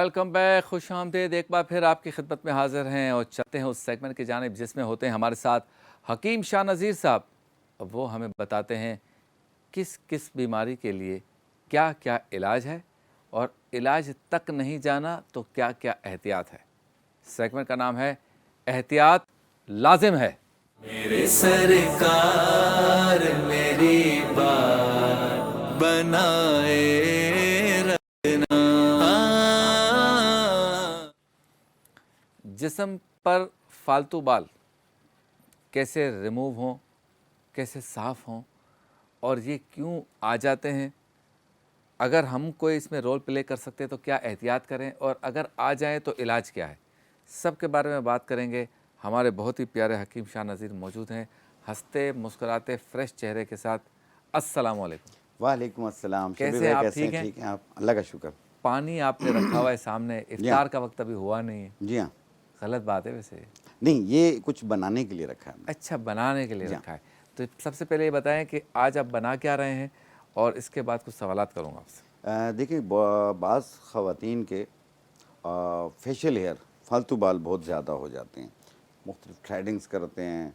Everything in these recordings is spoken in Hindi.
वेलकम बैक, खुश आमदीद। एक बार फिर आपकी खिदमत में हाजिर हैं और चलते हैं उस सेगमेंट की जानिब जिसमें होते हैं हमारे साथ हकीम शाह नज़ीर साहब। वो हमें बताते हैं किस किस बीमारी के लिए क्या क्या इलाज है और इलाज तक नहीं जाना तो क्या क्या एहतियात है। सेगमेंट का नाम है एहतियात लाजिम है। मेरे सरकार मेरी बात बनाए रखना। जिस्म पर फालतू बाल कैसे रिमूव हों, कैसे साफ़ हों और ये क्यों आ जाते हैं, अगर हम कोई इसमें रोल प्ले कर सकते हैं तो क्या एहतियात करें और अगर आ जाए तो इलाज क्या है, सब के बारे में बात करेंगे। हमारे बहुत ही प्यारे हकीम शाह नज़ीर मौजूद हैं, हंसते मुस्कुराते फ्रेश चेहरे के साथ। अस्सलाम वालेकुम। वालेकुम अस्सलाम। शबीर कैसे भाई हैं आप? कैसे ठीक हैं? हैं? ठीक हैं आप? अल्लाह का शुक्र। पानी आपने रखा हुआ है सामने, जी हाँ, इफ्तार का वक्त अभी हुआ नहीं है। जी हाँ। गलत बात है वैसे। नहीं, ये कुछ बनाने के लिए रखा है हमने। अच्छा, बनाने के लिए जी हाँ। रखा है। तो सबसे पहले ये बताएं कि आज आप बना क्या रहे हैं और इसके बाद कुछ सवालात करूँगा आपसे। देखिए बाज़ ख़वातीन के फेशियल हेयर फालतू बाल बहुत ज़्यादा हो जाते हैं। मुख्तलिफ थ्रेडिंग्स करते हैं,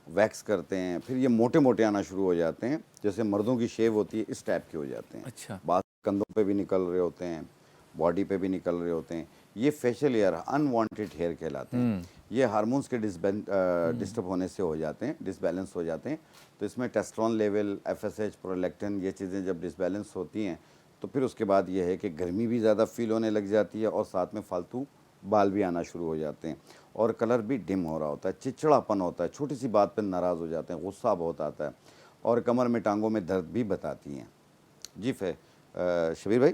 वैक्स करते हैं, फिर ये मोटे मोटे आना शुरू हो जाते हैं। जैसे मर्दों की शेव होती है इस टाइप के हो जाते हैं। अच्छा। बाल कंधों पे भी निकल रहे होते हैं, बॉडी पे भी निकल रहे होते हैं। ये फेशियल हेयर अनवांटेड हेयर कहलाते हैं। ये हार्मोन्स के डिस्टर्ब होने से हो जाते हैं, डिसबैलेंस हो जाते हैं। तो इसमें टेस्टोस्टेरोन लेवल, एफएसएच, प्रोलैक्टिन, ये चीज़ें जब डिसबैलेंस होती हैं तो फिर उसके बाद ये है कि गर्मी भी ज़्यादा फील होने लग जाती है और साथ में फालतू बाल भी आना शुरू हो जाते हैं और कलर भी डिम हो रहा होता है, चिड़चिड़ापन होता है, छोटी सी बात पर नाराज़ हो जाते हैं, गुस्सा बहुत आता है और कमर में टांगों में दर्द भी बताती हैं। जी शबीर भाई,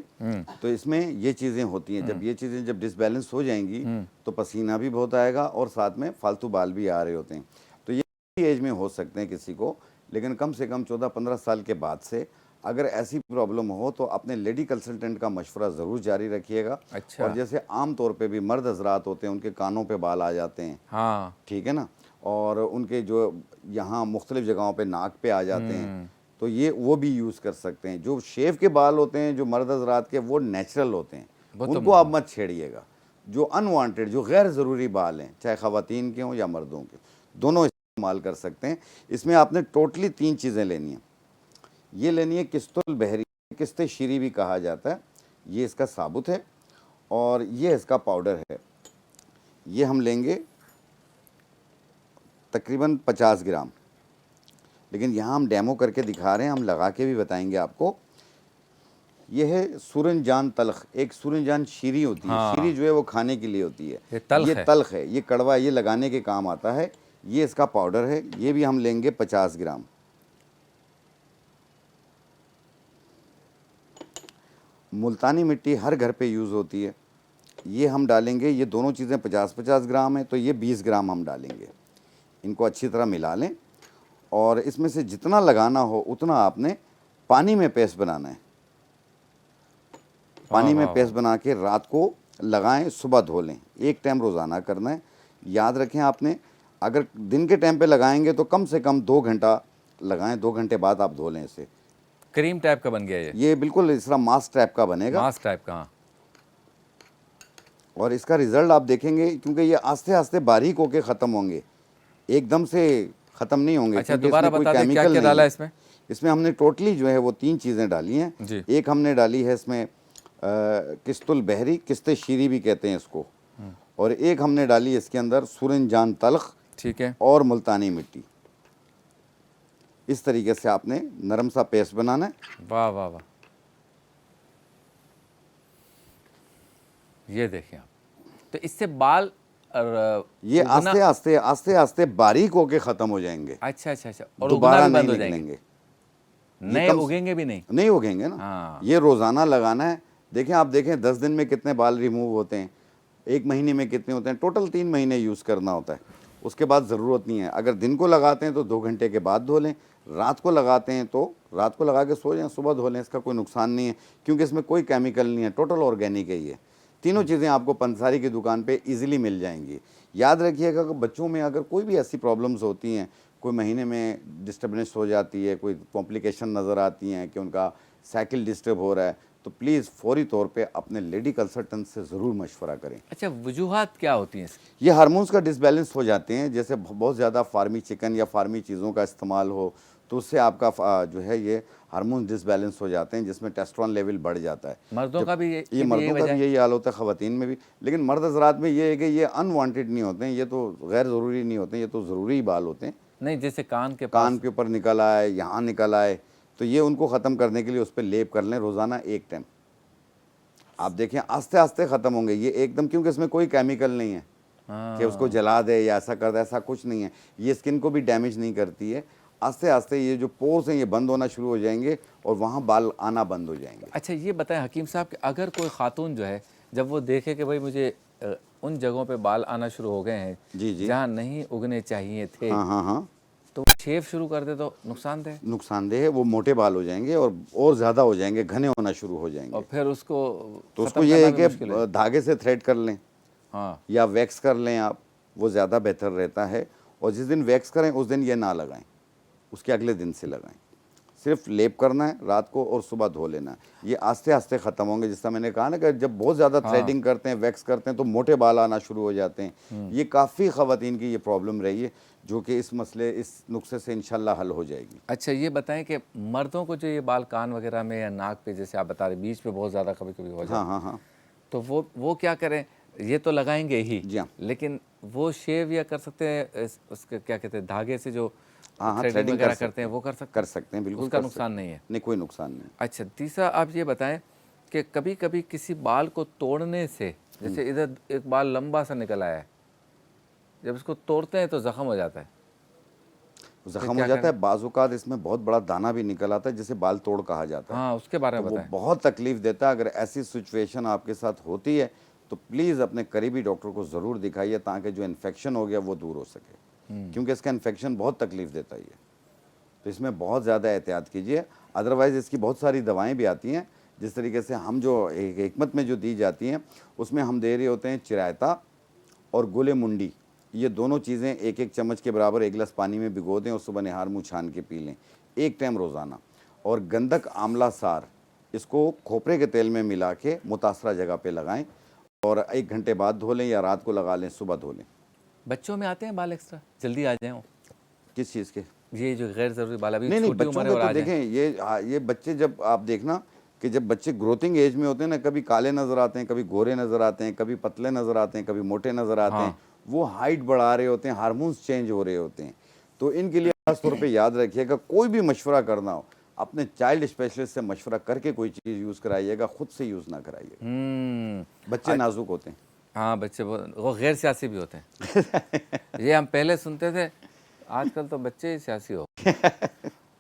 तो इसमें ये चीज़ें होती हैं। जब ये चीज़ें जब डिसबैलेंस हो जाएंगी तो पसीना भी बहुत आएगा और साथ में फालतू बाल भी आ रहे होते हैं। तो ये एज में हो सकते हैं किसी को, लेकिन कम से कम 14-15 साल के बाद से अगर ऐसी प्रॉब्लम हो तो अपने लेडी कंसल्टेंट का मशवरा ज़रूर जारी रखिएगा। अच्छा। और जैसे आम तौर पे भी मर्द हजरात होते हैं, उनके कानों पे बाल आ जाते हैं, हाँ। ठीक है ना, और उनके जो यहाँ मुख्तलिफ जगहों पे नाक पे आ जाते हैं, तो ये वो भी यूज़ कर सकते हैं। जो शेव के बाल होते हैं जो मर्द हजरात के, वो नेचुरल होते हैं, उनको आप मत छेड़िएगा। जो अनवांटेड, जो गैर ज़रूरी बाल हैं, चाहे ख़वातीन के हों या मर्दों के, दोनों इस्तेमाल कर सकते हैं। इसमें आपने टोटली 3 चीज़ें लेनी हैं। ये लेनी है किस्तुल बहरी, किस्ते शीरी भी कहा जाता है, ये इसका साबुत है, और ये इसका पाउडर है। ये हम लेंगे तकरीबन 50 ग्राम, लेकिन यहाँ हम डेमो करके दिखा रहे हैं, हम लगा के भी बताएंगे आपको। ये है सूरनजान तलख, एक सूरनजान शीरी होती है। हाँ। शीरी जो है वो खाने के लिए होती है, ये तल्ख है, ये कड़वा, ये लगाने के काम आता है। ये इसका पाउडर है, ये भी हम लेंगे 50 ग्राम। मुल्तानी मिट्टी हर घर पे यूज़ होती है, ये हम डालेंगे। ये दोनों चीज़ें 50-50 ग्राम है, तो ये 20 ग्राम हम डालेंगे। इनको अच्छी तरह मिला लें और इसमें से जितना लगाना हो उतना आपने पानी में पेस्ट बनाना है। पानी में पेस्ट बना के रात को लगाएं, सुबह धो लें। एक टाइम रोज़ाना करना है। याद रखें, आपने अगर दिन के टाइम पे लगाएंगे तो कम से कम 2 घंटा लगाएं, 2 घंटे बाद आप धो लें इसे। क्रीम टाइप का बन गया ये बिल्कुल इस तरह मास्क टाइप का बनेगा, मास्क टाइप का। हाँ। और इसका रिज़ल्ट आप देखेंगे, क्योंकि ये आस्ते आस्ते बारीक होके ख़त्म होंगे, एकदम से ख़त्म नहीं होंगे। अच्छा, क्योंकि दोबारा इसमें कोई बता दें क्या केमिकल क्या नहीं डाला है। है इसमें? इसमें हमने टोटली जो है वो 3 चीज़ें डाली हैं जी। एक हमने डाली है इसमें किस्तुल बहरी, किस्ते शीरी भी कहते हैं इसको, और एक हमने डाली इसके अंदर सूरनजान तल्ख, ठीक है, और मुल्तानी मिट्टी। इस तरीके से आपने नरम सा पेस्ट बनाना है। वाह वाह वाह, ये देखें आप। तो इससे बाल ये आस्ते आस्ते बारीक होके ख़त्म हो जाएंगे। अच्छा अच्छा अच्छा, और दोबारा उगना भी नहीं बंद हो जाएंगे, निकलेंगे, नए उगेंगे भी नहीं उगेंगे ना। हाँ। ये रोज़ाना लगाना है। देखें, आप देखें 10 दिन में कितने बाल रिमूव होते हैं, 1 महीने में कितने होते हैं, टोटल 3 महीने यूज़ करना होता है। उसके बाद ज़रूरत नहीं है। अगर दिन को लगाते हैं तो 2 घंटे के बाद धो लें, रात को लगाते हैं तो रात को लगा के सो जाएं, सुबह धो लें, इसका कोई नुकसान नहीं है, क्योंकि इसमें कोई केमिकल नहीं है, टोटल ऑर्गेनिक है ये। तीनों चीज़ें आपको पंसारी की दुकान पे इजीली मिल जाएंगी। याद रखिएगा कि बच्चों में अगर कोई भी ऐसी प्रॉब्लम्स होती हैं, कोई महीने में डिस्टर्बेंस हो जाती है, कोई कॉम्प्लिकेशन नज़र आती हैं कि उनका साइकिल डिस्टर्ब हो रहा है, तो प्लीज़ फौरी तौर पे अपने लेडी कंसल्टेंट से ज़रूर मशवरा करें। अच्छा, वजूहात क्या होती हैं इसकी? ये हार्मोन्स का डिसबैलेंस हो जाते हैं, जैसे बहुत ज़्यादा फार्मी चिकन या फार्मी चीज़ों का इस्तेमाल हो तो उससे आपका जो है ये हार्मोन डिसबैलेंस हो जाते हैं, जिसमें टेस्टोस्टेरोन लेवल बढ़ जाता है। मर्दों का भी ये मर्दों का भी यही हाल होता है, ख़वातीन में भी। लेकिन मर्द हज़रात में ये है कि ये अनवांटेड नहीं होते हैं, ये तो गैर ज़रूरी नहीं होते हैं, ये तो ज़रूरी बाल होते हैं। नहीं, जैसे कान के कान के ऊपर निकल आए, यहाँ निकल आए, तो ये उनको ख़त्म करने के लिए उस पर लेप कर लें रोज़ाना एक टाइम। आप देखें आस्ते आस्ते ख़त्म होंगे ये एकदम, क्योंकि इसमें कोई केमिकल नहीं है कि उसको जला दे या ऐसा कर दे, ऐसा कुछ नहीं है। ये स्किन को भी डैमेज नहीं करती है। आस्ते आस्ते ये जो पोर्स हैं ये बंद होना शुरू हो जाएंगे और वहाँ बाल आना बंद हो जाएंगे। अच्छा, ये बताएं हकीम साहब कि अगर कोई खातून जो है जब वो देखे कि भाई मुझे उन जगहों पे बाल आना शुरू हो गए हैं जी जी, जहाँ नहीं उगने चाहिए थे, हाँ हाँ हाँ, तो शेव शुरू कर दे तो नुकसानदेह? नुकसानदेह है। वो मोटे बाल हो जाएंगे और ज़्यादा हो जाएंगे, घने होना शुरू हो जाएंगे। और फिर उसको तो उसको खत्म ये है करना भी मुश्किल है। कि धागे से थ्रेड कर लें हाँ, या वैक्स कर लें आप, वो ज़्यादा बेहतर रहता है। और जिस दिन वैक्स करें उस दिन ये ना लगाएं, उसके अगले दिन से लगाएं। सिर्फ लेप करना है रात को और सुबह धो लेना है। ये आस्ते आस्ते ख़त्म होंगे। जिसका मैंने कहा ना कि जब बहुत ज़्यादा थ्रेडिंग करते हैं, वैक्स करते हैं, तो मोटे बाल आना शुरू हो जाते हैं। ये काफ़ी ख़वातीन की ये प्रॉब्लम रही है, जो कि इस नुस्खे से इंशाल्लाह हल हो जाएगी। अच्छा, ये बताएं कि मर्दों को जो ये बाल कान वगैरह में या नाक पे, जैसे आप बता रहे बीच पे बहुत ज़्यादा कभी कभी हो जाता है, हाँ हाँ हाँ, तो वो क्या करें? ये तो लगाएंगे ही, जी हाँ, लेकिन वो शेव या कर सकते हैं उसके क्या कहते हैं धागे से जो हाँ हाँ, थ्रेडिंग थ्रेडिंग वगैरह करते हैं वो कर सकते हैं, बिल्कुल उसका कर नुकसान सकते नहीं है? नहीं, कोई नुकसान नहीं। अच्छा, तीसरा आप ये बताएं कि कभी कभी किसी बाल को तोड़ने से, जैसे इधर एक बाल लंबा सा निकल आया है, जब इसको तोड़ते हैं तो जख्म हो जाता है, जख्म क्या हो जाता करें? है, बाज़-औक़ात इसमें बहुत बड़ा दाना भी निकल आता है जिसे बाल तोड़ कहा जाता है। हाँ, उसके बारे तो में वो बताएं। बहुत तकलीफ़ देता है। अगर ऐसी सिचुएशन आपके साथ होती है तो प्लीज़ अपने करीबी डॉक्टर को ज़रूर दिखाइए, ताकि जो इन्फेक्शन हो गया वो दूर हो सके, क्योंकि इसका इन्फेक्शन बहुत तकलीफ़ देता है ये। तो इसमें बहुत ज़्यादा एहतियात कीजिए। अदरवाइज़ इसकी बहुत सारी दवाएँ भी आती हैं, जिस तरीके से हम जो हिकमत में जो दी जाती हैं उसमें हम दे रहे होते हैं चिरायता और गुले मुंडी। ये दोनों चीज़ें एक एक चम्मच के बराबर 1 गिलास पानी में भिगो दें और सुबह निहार मुँह छान के पी लें एक टाइम रोज़ाना। और गंधक आंवला सार, इसको खोपरे के तेल में मिला के मुतासरा जगह पे लगाएं और 1 घंटे बाद धो लें या रात को लगा लें, सुबह धो लें। बच्चों में आते हैं बाल एक्स्ट्रा, जल्दी आ जाए वो? किस चीज़ के? ये जो गैर ज़रूरी बाल अभी नहीं, छोटी बच्चों उम्र के और तो आ जाएं। देखें ये बच्चे, जब आप देखना कि जब बच्चे ग्रोथिंग एज में होते हैं ना, कभी काले नज़र आते हैं, कभी गोरे नज़र आते हैं, कभी पतले नज़र आते हैं, कभी मोटे नज़र आते हैं। वो हाइट बढ़ा रहे होते हैं, हार्मोन्स चेंज हो रहे होते हैं। तो इनके लिए खास तौर पे याद रखिएगा, कोई भी मशवरा करना हो अपने चाइल्ड स्पेशलिस्ट से मशवरा करके कोई चीज़ यूज़ कराइएगा, खुद से यूज़ ना कराइएगा। बच्चे नाजुक होते हैं। हाँ, बच्चे वो गैर सियासी भी होते हैं। ये हम पहले सुनते थे, आजकल तो बच्चे ही सियासी हो।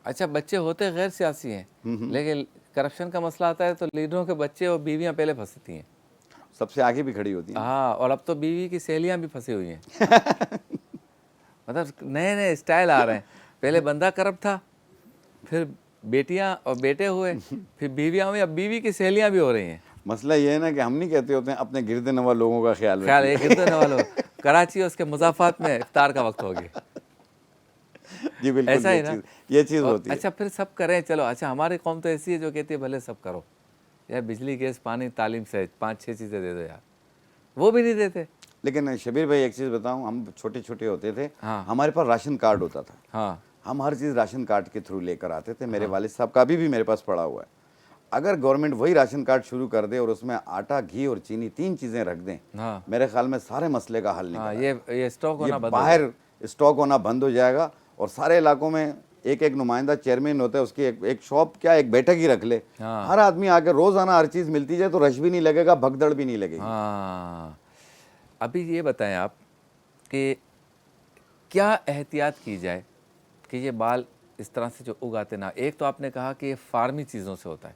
अच्छा, बच्चे होते गैर सियासी हैं, लेकिन करप्शन का मसला आता है तो लीडरों के बच्चे और बीवियां पहले फंसती हैं। सबसे आगे भी खड़ी होती हैं। हाँ, और अब तो बीवी की सहेलियां भी फंसी हुई हैं। मतलब नए नए स्टाइल आ रहे हैं। पहले बंदा करप्ट था, फिर बेटियां और बेटे हुए, फिर बीवियां हुई, अब बीवी की सहेलियां भी हो रही हैं। मसला ये है ना कि हम नहीं कहते होते हैं अपने गिरदे नवा लोगों का ख्याल ख्याल रखिए। एक गिरदने वालों, कराची और उसके मुज़ाफ़ात में इफ्तार का वक्त हो गया। जी बिल्कुल, ऐसा ही ना? ये चीज़ और होती है। अच्छा, फिर सब करें, चलो। अच्छा, हमारी कौम तो ऐसी है जो कहती है भले सब करो यार, बिजली गैस पानी तालीम से 5-6 चीज़ें दे दो यार, वो भी नहीं देते। लेकिन शबीर भाई एक चीज़ बताऊं, हम छोटे छोटे होते थे, हाँ। हमारे पास राशन कार्ड होता था। हाँ, हम हर चीज़ राशन कार्ड के थ्रू लेकर आते थे। मेरे वालिद साहब का अभी भी मेरे पास पड़ा हुआ है। अगर गवर्नमेंट वही राशन कार्ड शुरू कर दे और उसमें आटा, घी और चीनी 3 चीज़ें रख दें, हाँ, मेरे ख्याल में सारे मसले का हल निकल हाँ, आएगा। ये स्टॉक ये होना बंद हो बाहर स्टॉक होना बंद हो जाएगा और सारे इलाकों में एक एक नुमाइंदा चेयरमैन होता है, उसकी एक शॉप, क्या एक बैठक ही रख ले। हाँ। हर आदमी आके रोज़ाना हर चीज़ मिलती जाए तो रश भी नहीं लगेगा, भगदड़ भी नहीं लगेगी। हाँ, अभी ये बताएं आप कि क्या एहतियात की जाए कि ये बाल इस तरह से जो उगाते ना। एक तो आपने कहा कि ये फार्मी चीज़ों से होता है,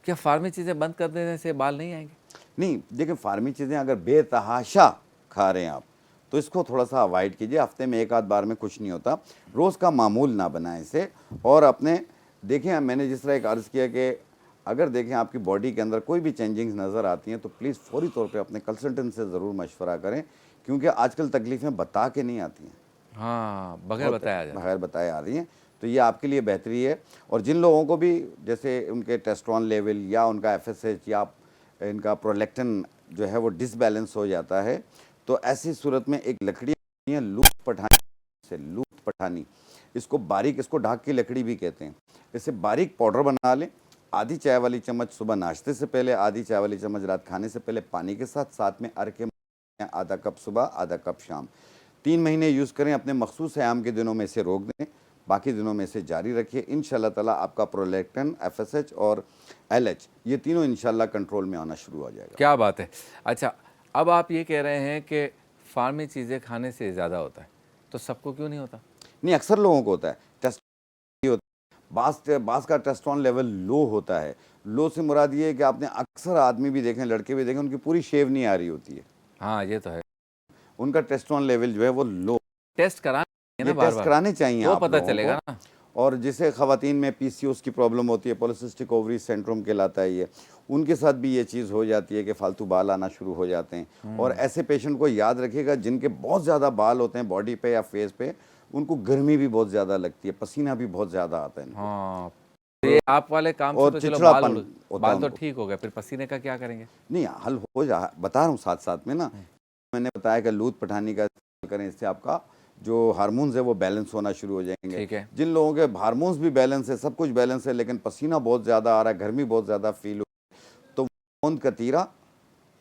क्या फार्मी चीज़ें बंद कर देने से बाल नहीं आएंगे? नहीं, देखिए फार्मी चीज़ें अगर बेतहाशा खा रहे हैं आप तो इसको थोड़ा सा अवॉइड कीजिए। हफ्ते में 1 आध बार में कुछ नहीं होता, रोज़ का मामूल ना बनाएं इसे। और अपने देखें, मैंने जिस तरह एक अर्ज़ किया कि अगर देखें आपकी बॉडी के अंदर कोई भी चेंजिंग्स नज़र आती हैं तो प्लीज़ फौरी तौर पे अपने कंसल्टेंट से ज़रूर मशवरा करें, क्योंकि आजकल तकलीफ़ें बता के नहीं आती हैं, हाँ, बगैर बताया जाए। बगैर बताए आ रही हैं। तो ये आपके लिए बेहतरी है। और जिन लोगों को भी जैसे उनके टेस्टोस्टेरोन लेवल या उनका FSH या इनका प्रोलैक्टिन जो है वो डिसबैलेंस हो जाता है, तो ऐसी सूरत में एक लकड़ी है लूट पठानी, इसको बारीक, इसको ढाक की लकड़ी भी कहते हैं। इसे बारीक पाउडर बना लें, आधी चाय वाली चम्मच सुबह नाश्ते से पहले, आधी चाय वाली चम्मच रात खाने से पहले पानी के साथ, साथ में अर्क आधा कप सुबह आधा कप शाम, 3 महीने यूज़ करें। अपने मखसूस आयाम के दिनों में इसे रोक दें, बाकी दिनों में इसे जारी रखिए। इंशाल्लाह ताला आपका प्रोलैक्टिन, FSH और LH ये तीनों इंशाल्लाह कंट्रोल में आना शुरू हो जाएगा। क्या बात है। अच्छा, अब आप ये कह रहे हैं कि फार्मी चीज़ें खाने से ज़्यादा होता है, तो सबको क्यों नहीं होता? नहीं, अक्सर लोगों को होता है। बास का टेस्टोस्टेरोन लेवल लो होता है। लो से मुराद ये है कि आपने अक्सर आदमी भी देखें, लड़के भी देखें, उनकी पूरी शेव नहीं आ रही होती है, हाँ, ये तो है। उनका टेस्टोस्टेरोन लेवल जो है वो लो। टेस्ट कराने ना ये टेस्ट बार-बार, कराने चाहिए तो आप पता लोगों चलेगा को। ना। और जिसे ख़वातीन में PCOS की प्रॉब्लम होती है, पॉलीसिस्टिक ओवरी सिंड्रोम कहलाता है ये, उनके साथ भी ये चीज़ हो जाती है कि फालतू बाल आना शुरू हो जाते हैं। और ऐसे पेशेंट को याद रखिएगा जिनके बहुत ज़्यादा बाल होते हैं बॉडी पे या फेस पे, उनको गर्मी भी बहुत ज़्यादा लगती है, पसीना भी बहुत ज़्यादा आता है इनको। हाँ, ये आप वाले काम से और तो चलो चिड़चिड़ापन होता बाल है तो उनको। ठीक हो गए, फिर पसीने का क्या करेंगे? नहीं, हल हो जा, बता रहा हूँ साथ साथ में ना। मैंने बताया कि लूत पठानी का इस्तेमाल करें, इससे आपका जो हार्मोन्स है वो बैलेंस होना शुरू हो जाएंगे। ठीक है। जिन लोगों के हार्मोन्स भी बैलेंस है, सब कुछ बैलेंस है, लेकिन पसीना बहुत ज़्यादा आ रहा है, गर्मी बहुत ज़्यादा फील हो, तो गोंद कतीरा,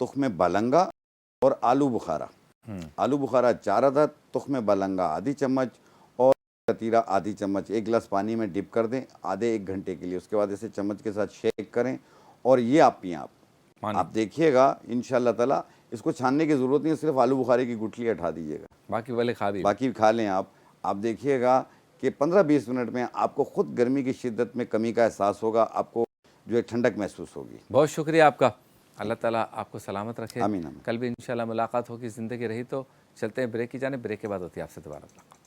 तुख्म बलंगा और आलू बुखारा। आलू बुखारा 4 अदद, तुख्म बलंगा आधी चम्मच और कतीरा आधी चम्मच 1 गिलास पानी में डिप कर दें आधे 1 घंटे के लिए। उसके बाद इसे चम्मच के साथ शेक करें और ये आप पिएं। आप देखिएगा इंशाल्लाह ताला, इसको छानने की ज़रूरत नहीं है, सिर्फ आलू बुखारे की गुठली हटा दीजिएगा, बाकी वाले बाकी खा लें आप देखिएगा कि 15-20 मिनट में आपको खुद गर्मी की शिद्दत में कमी का एहसास होगा, आपको जो है ठंडक महसूस होगी। बहुत शुक्रिया आपका, अल्लाह ताला आपको सलामत रखे। आमीन आमीन। कल भी इंशाल्लाह मुलाकात होगी, ज़िंदगी रही तो। चलते हैं ब्रेक की जानिब, ब्रेक के बाद होती है आपसे दोबारा मुलाकात।